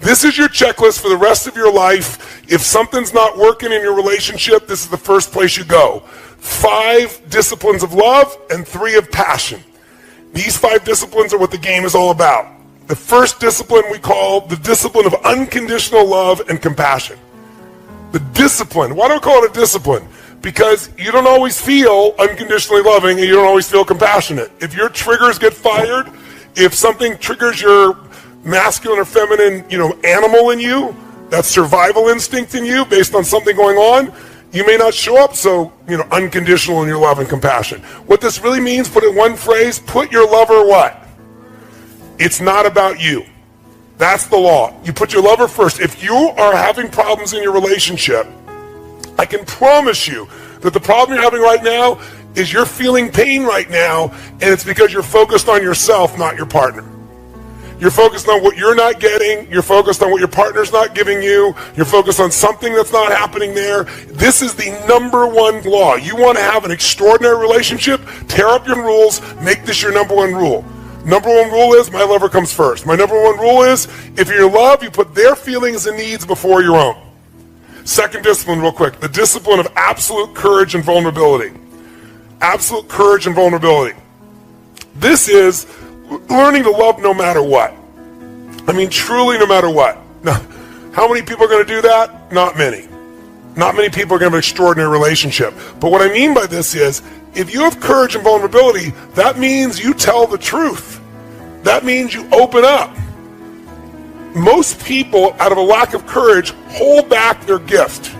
This is your checklist for the rest of your life. If something's not working in your relationship, this is the first place you go. 5 disciplines of love and 3 of passion. These 5 disciplines are what the game is all about. The first discipline we call the discipline of unconditional love and compassion. The discipline. Why do I call it a discipline? Because you don't always feel unconditionally loving and you don't always feel compassionate. If your triggers get fired, if something triggers your masculine or feminine, animal in you, that survival instinct in you based on something going on, you may not show up so, unconditional in your love and compassion. What this really means, put it in one phrase, put your lover what? It's not about you. That's the law. You put your lover first. If you are having problems in your relationship, I can promise you that the problem you're having right now is you're feeling pain right now, and it's because you're focused on yourself, not your partner. You're focused on what you're not getting. You're focused on what your partner's not giving you. You're focused on something that's not happening there. This is the number one law. You want to have an extraordinary relationship? Tear up your rules. Make this your number one rule. Number one rule is my lover comes first. My number one rule is if you're in love, you put their feelings and needs before your own. Second discipline, real quick. The discipline of absolute courage and vulnerability. Absolute courage and vulnerability. This is learning to love no matter what. I mean, truly no matter what. Now, how many people are going to do that? Not many. Not many people are going to have an extraordinary relationship. But what I mean by this is, if you have courage and vulnerability, that means you tell the truth. That means you open up. Most people, out of a lack of courage, hold back their gift.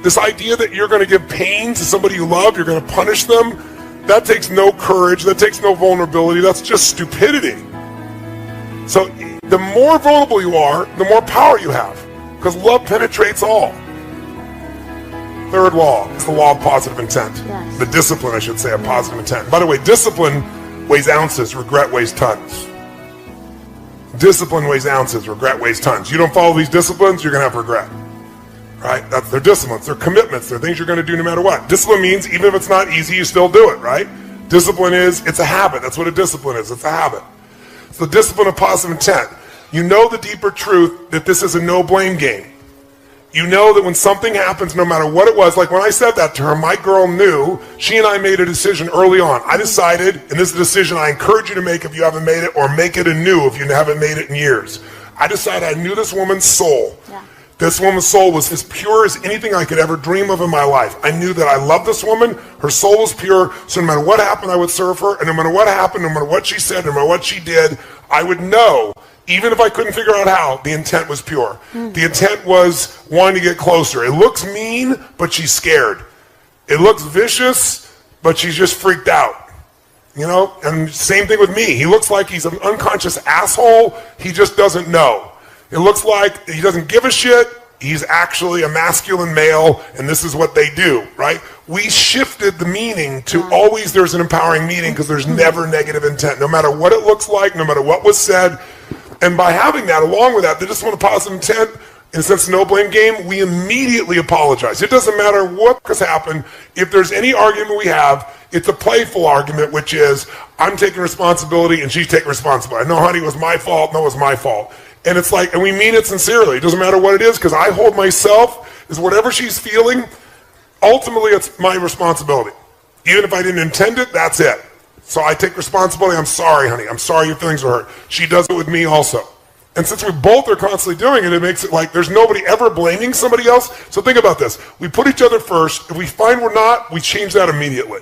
This idea that you're going to give pain to somebody you love, you're going to punish them, that takes no courage, that takes no vulnerability, that's just stupidity. So the more vulnerable you are, the more power you have, because love penetrates all. Third law is the law of positive intent. Yes. The discipline, I should say, of positive intent. By the way, discipline weighs ounces, regret weighs tons. Discipline weighs ounces, regret weighs tons. You don't follow these disciplines, you're going to have regret. Right? That's their disciplines, their commitments, they're things you're going to do no matter what. Discipline means even if it's not easy, you still do it, right? Discipline is, it's a habit. That's what a discipline is. It's a habit. It's the discipline of positive intent. You know the deeper truth that this is a no-blame game. You know that when something happens, no matter what it was, like when I said that to her, my girl knew, she and I made a decision early on. I decided, and this is a decision I encourage you to make if you haven't made it, or make it anew if you haven't made it in years. I decided I knew this woman's soul. Yeah. This woman's soul was as pure as anything I could ever dream of in my life. I knew that I loved this woman. Her soul was pure. So no matter what happened, I would serve her. And no matter what happened, no matter what she said, no matter what she did, I would know, even if I couldn't figure out how, the intent was pure. The intent was wanting to get closer. It looks mean, but she's scared. It looks vicious, but she's just freaked out. And same thing with me. He looks like he's an unconscious asshole. He just doesn't know. It looks like he doesn't give a shit. He's actually a masculine male, and this is what they do, right? We shifted the meaning to always there's an empowering meaning because there's never negative intent, no matter what it looks like, no matter what was said. And by having that, along with that, the discipline of positive intent, in a sense, no blame game, we immediately apologize. It doesn't matter what has happened. If there's any argument we have, it's a playful argument, which is, I'm taking responsibility and she's taking responsibility. No, honey, it was my fault. No, it was my fault. And it's like, and we mean it sincerely. It doesn't matter what it is, because I hold myself as whatever she's feeling, ultimately it's my responsibility. Even if I didn't intend it, that's it. So I take responsibility. I'm sorry, honey. I'm sorry your feelings were hurt. She does it with me also. And since we both are constantly doing it, it makes it like there's nobody ever blaming somebody else. So think about this. We put each other first. If we find we're not, we change that immediately,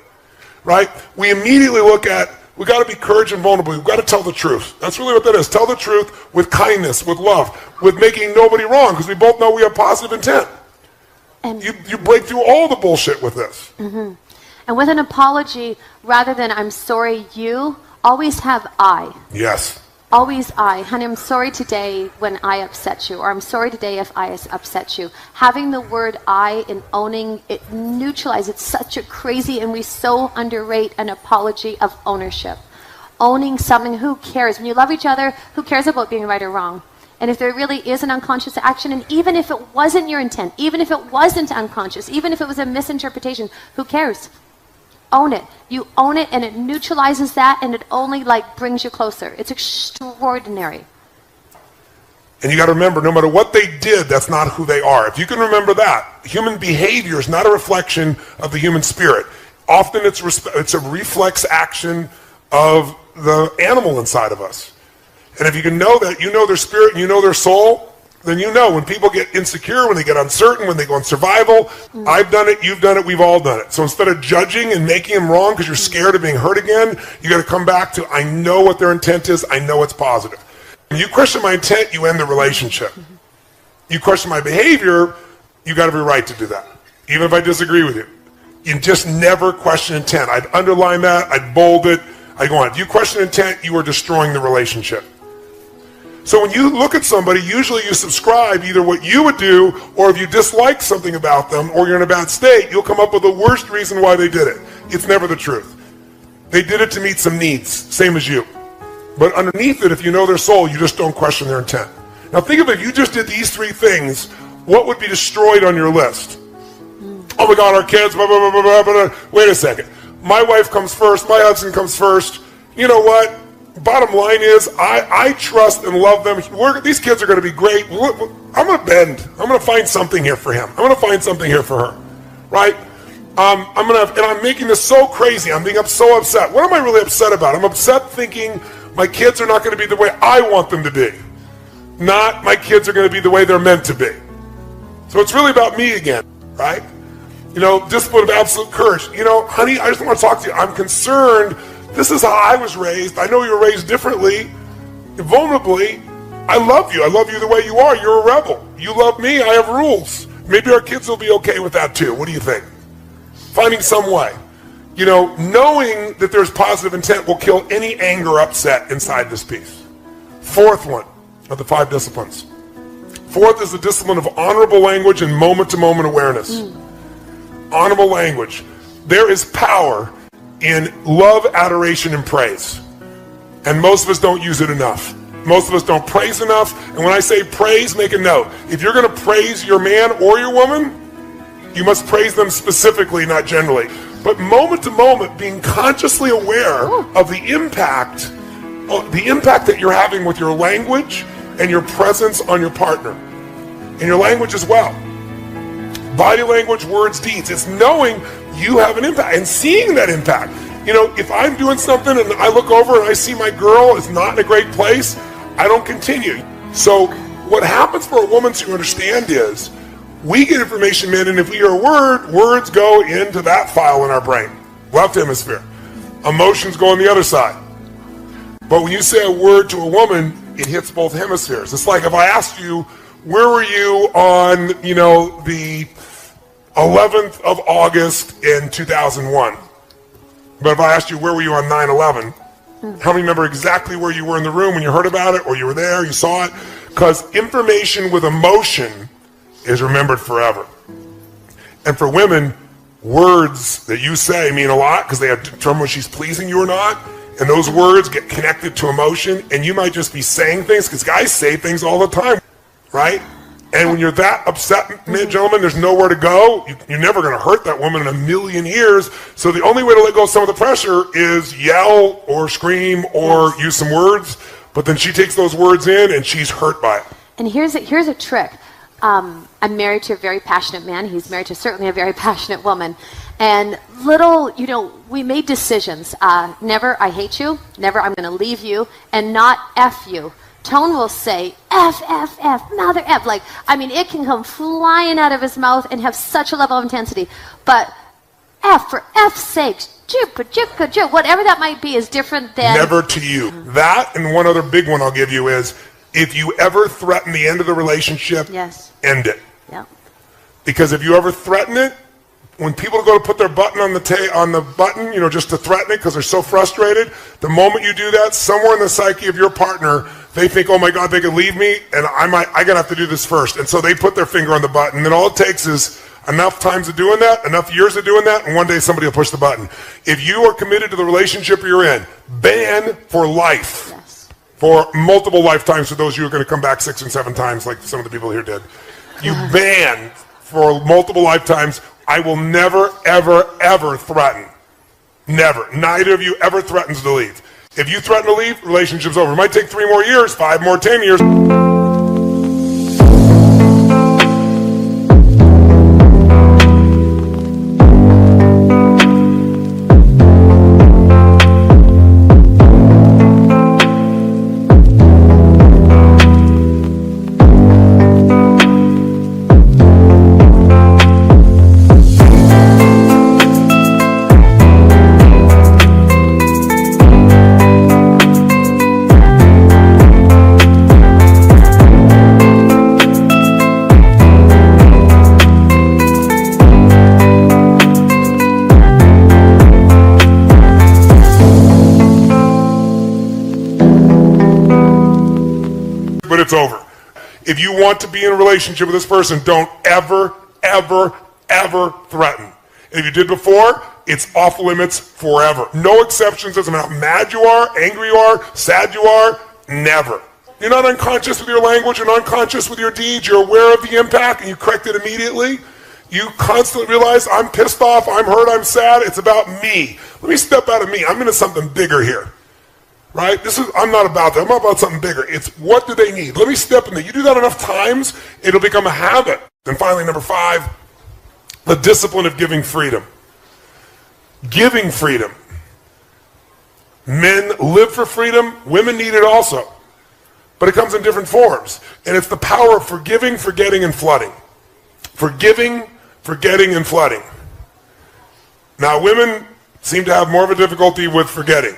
right? We immediately look at, we got to be courage and vulnerable. We've got to tell the truth. That's really what that is. Tell the truth with kindness, with love, with making nobody wrong, because we both know we have positive intent. And you break through all the bullshit with this. Mm-hmm. And with an apology, rather than I'm sorry you, always have I. Yes. Always I. Honey, I'm sorry today when I upset you, or I'm sorry today if I upset you. Having the word I and owning it neutralizes. It's such a crazy, and we so underrate an apology of ownership. Owning something, who cares? When you love each other, who cares about being right or wrong? And if there really is an unconscious action, and even if it wasn't your intent, even if it wasn't unconscious, even if it was a misinterpretation, who cares? Own it. You own it, and it neutralizes that, and it only brings you closer. It's extraordinary. And you got to remember, no matter what they did, that's not who they are. If you can remember that, human behavior is not a reflection of the human spirit. Often it's a reflex action of the animal inside of us. And if you can know that, you know their spirit and you know their soul, then you know when people get insecure, when they get uncertain, when they go in survival, I've done it, you've done it, we've all done it. So instead of judging and making them wrong because you're scared of being hurt again, you got to come back to, I know what their intent is, I know it's positive. When you question my intent, you end the relationship. You question my behavior, you got every right to do that, even if I disagree with you. You just never question intent. I'd underline that, I'd bold it, I'd go on. If you question intent, you are destroying the relationship. So when you look at somebody, usually you subscribe either what you would do, or if you dislike something about them, or you're in a bad state, you'll come up with the worst reason why they did it. It's never the truth. They did it to meet some needs, same as you. But underneath it, if you know their soul, you just don't question their intent. Now think of it, if you just did these three things, what would be destroyed on your list? Oh my God, our kids, blah, blah, blah, blah, blah, blah. Wait a second. My wife comes first, my husband comes first. You know what? Bottom line is, I trust and love them. These kids are going to be great. I'm going to bend. I'm going to find something here for him. I'm going to find something here for her, right? I'm making this so crazy. I'm being so upset. What am I really upset about? I'm upset thinking my kids are not going to be the way I want them to be. Not my kids are going to be the way they're meant to be. So it's really about me again, right? You know, discipline of absolute courage. You know, honey, I just want to talk to you. I'm concerned. This is how I was raised. I know you were raised differently, vulnerably. I love you. I love you the way you are. You're a rebel. You love me. I have rules. Maybe our kids will be okay with that too. What do you think? Finding some way. You know, knowing that there's positive intent will kill any anger, upset inside this piece. Fourth one of the 5 disciplines. Fourth is the discipline of honorable language and moment-to-moment awareness. Honorable language. There is power in love, adoration, and praise. And most of us don't use it enough. Most of us don't praise enough. And when I say praise, make a note. If you're going to praise your man or your woman, you must praise them specifically, not generally. But moment to moment, being consciously aware of the impact that you're having with your language and your presence on your partner. And your language as well. Body language, words, deeds. It's knowing you have an impact and seeing that impact. You know, if I'm doing something and I look over and I see my girl is not in a great place, I don't continue. So what happens for a woman to understand is we get information in, and if we hear a word, words go into that file in our brain, left hemisphere. Emotions go on the other side. But when you say a word to a woman, it hits both hemispheres. It's like if I asked you, where were you on, you know, the 11th of August in 2001? But if I asked you, where were you on 9/11? How many remember exactly where you were in the room when you heard about it, or you were there, you saw it? Because information with emotion is remembered forever. And for women, words that you say mean a lot because they have to determine whether she's pleasing you or not. And those words get connected to emotion, and you might just be saying things, because guys say things all the time, right? And when you're that upset, gentlemen, there's nowhere to go. You're never going to hurt that woman in a million years. So the only way to let go of some of the pressure is yell or scream or use some words. But then she takes those words in and she's hurt by it. And here's a trick. I'm married to a very passionate man. He's married to certainly a very passionate woman. And we made decisions. Never, I hate you. Never, I'm going to leave you. And not F you. Tone will say, F, F, F, mother F. Like, I mean, it can come flying out of his mouth and have such a level of intensity. But F, for F's sake, whatever that might be is different than... Never to you. That, and one other big one I'll give you is, if you ever threaten the end of the relationship, end it. Yep. Because if you ever threaten it, when people go to put their button on the button, just to threaten it because they're so frustrated, the moment you do that, somewhere in the psyche of your partner, they think, oh my God, they could leave me, and I'm gonna have to do this first. And so they put their finger on the button, and then all it takes is enough times of doing that, enough years of doing that, and one day somebody will push the button. If you are committed to the relationship you're in, ban for life. Yes. For multiple lifetimes for those of you who are going to come back 6 and 7 times like some of the people here did. You ban for multiple lifetimes. I will never, ever, ever threaten. Never. Neither of you ever threatens to leave. If you threaten to leave, relationship's over. It might take 3 more years, 5 more, 10 years. it's over. If you want to be in a relationship with this person, don't ever, ever, ever threaten. And if you did before, it's off limits forever. No exceptions. Doesn't matter how mad you are, angry you are, sad you are, never. You're not unconscious with your language and unconscious with your deeds. You're aware of the impact and you correct it immediately. You constantly realize, I'm pissed off, I'm hurt, I'm sad, it's about me. Let me step out of me. I'm into something bigger here. Right? I'm not about that. I'm about something bigger. It's what do they need? Let me step in there. You do that enough times, it'll become a habit. And finally, number 5, the discipline of giving freedom. Giving freedom. Men live for freedom, women need it also. But it comes in different forms. And it's the power of forgiving, forgetting, and flooding. Forgiving, forgetting, and flooding. Now, women seem to have more of a difficulty with forgetting.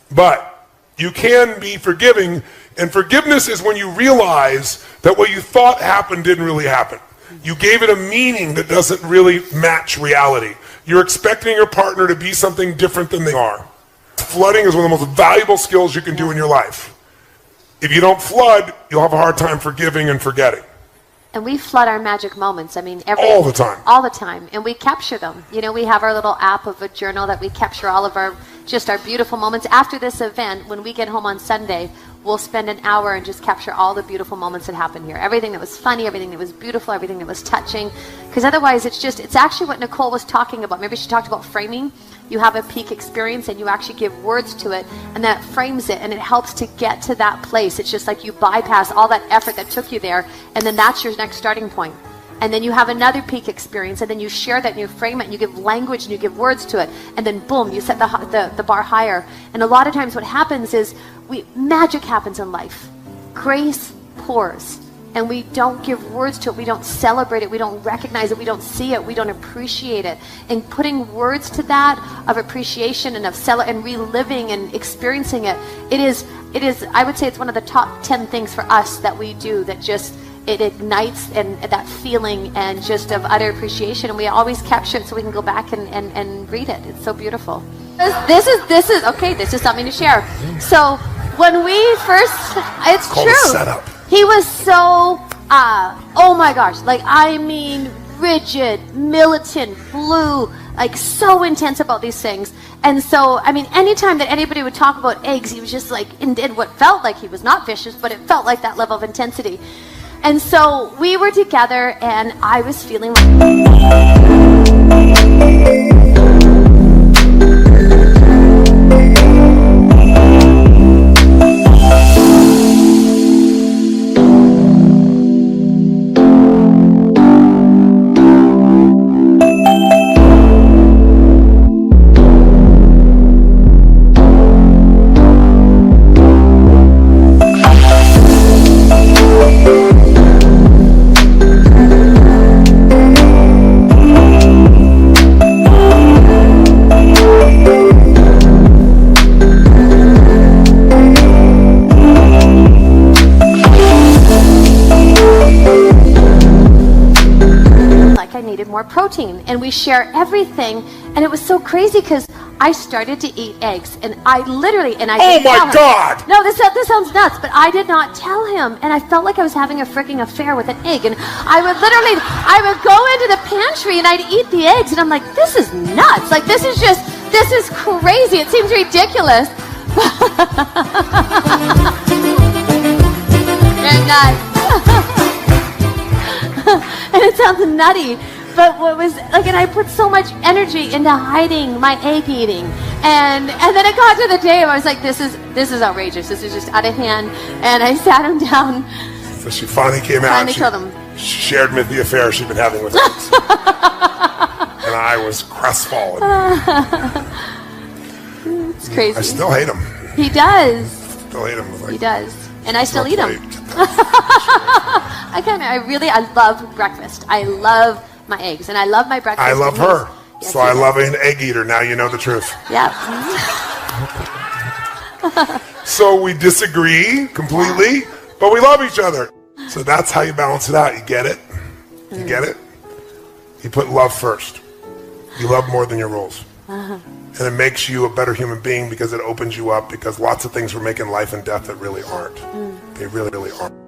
But you can be forgiving, and forgiveness is when you realize that what you thought happened didn't really happen. You gave it a meaning that doesn't really match reality. You're expecting your partner to be something different than they are. Flooding is one of the most valuable skills you can do in your life. If you don't flood, you'll have a hard time forgiving and forgetting. And we flood our magic moments. I mean, all the time. All the time. And we capture them. You know, we have our little app of a journal that we capture all of our beautiful moments. After this event, when we get home on Sunday, we'll spend an hour and just capture all the beautiful moments that happened here. Everything that was funny, everything that was beautiful, everything that was touching. Because otherwise, it's actually what Nicole was talking about. Maybe she talked about framing. You have a peak experience and you actually give words to it, and that frames it, and it helps to get to that place. It's just like you bypass all that effort that took you there, and then that's your next starting point. And then you have another peak experience, and then you share that and you frame it and you give language and you give words to it, and then boom, you set the bar higher. And a lot of times what happens is magic happens in life. Grace pours, and we don't give words to it. We don't celebrate it. We don't recognize it. We don't see it. We don't appreciate it. And putting words to that of appreciation and and reliving and experiencing it, it is. I would say it's one of the top 10 things for us that we do that just. It ignites and that feeling and just of utter appreciation, and we always capture it so we can go back and read it. It's so beautiful. This is something to share. So when we first, it's true. Setup. He was so, oh my gosh, like I mean, rigid, militant, blue, like so intense about these things. And so, I mean, anytime that anybody would talk about eggs, he was just like, and did what felt like he was not vicious, but it felt like that level of intensity. And so we were together, and I was feeling more protein, and we share everything. And it was so crazy because I started to eat eggs, and I literally, and I oh my God! No, this sounds nuts, but I did not tell him, and I felt like I was having a freaking affair with an egg. And I would go into the pantry and I'd eat the eggs, and I'm like, this is nuts. Like this is crazy. It seems ridiculous. You're nuts. And it sounds nutty. But what was like, and I put so much energy into hiding my egg eating, and then it got to the day where I was like, this is outrageous. This is just out of hand. And I sat him down. So she finally came out. Finally told him. She shared me the affair she'd been having with us, and I was crestfallen. It's crazy. I still hate him. He does. Still hate him. Like, he does, and I still eat him. I love breakfast. I love my eggs, and I love my breakfast. I love her. Yes, so I love an egg eater. Now you know the truth. Yeah. So we disagree completely, but we love each other. So that's how you balance it out. You get it? You get it? You put love first. You love more than your rules. And it makes you a better human being because it opens you up, because lots of things we're making life and death that really aren't. They really, really aren't.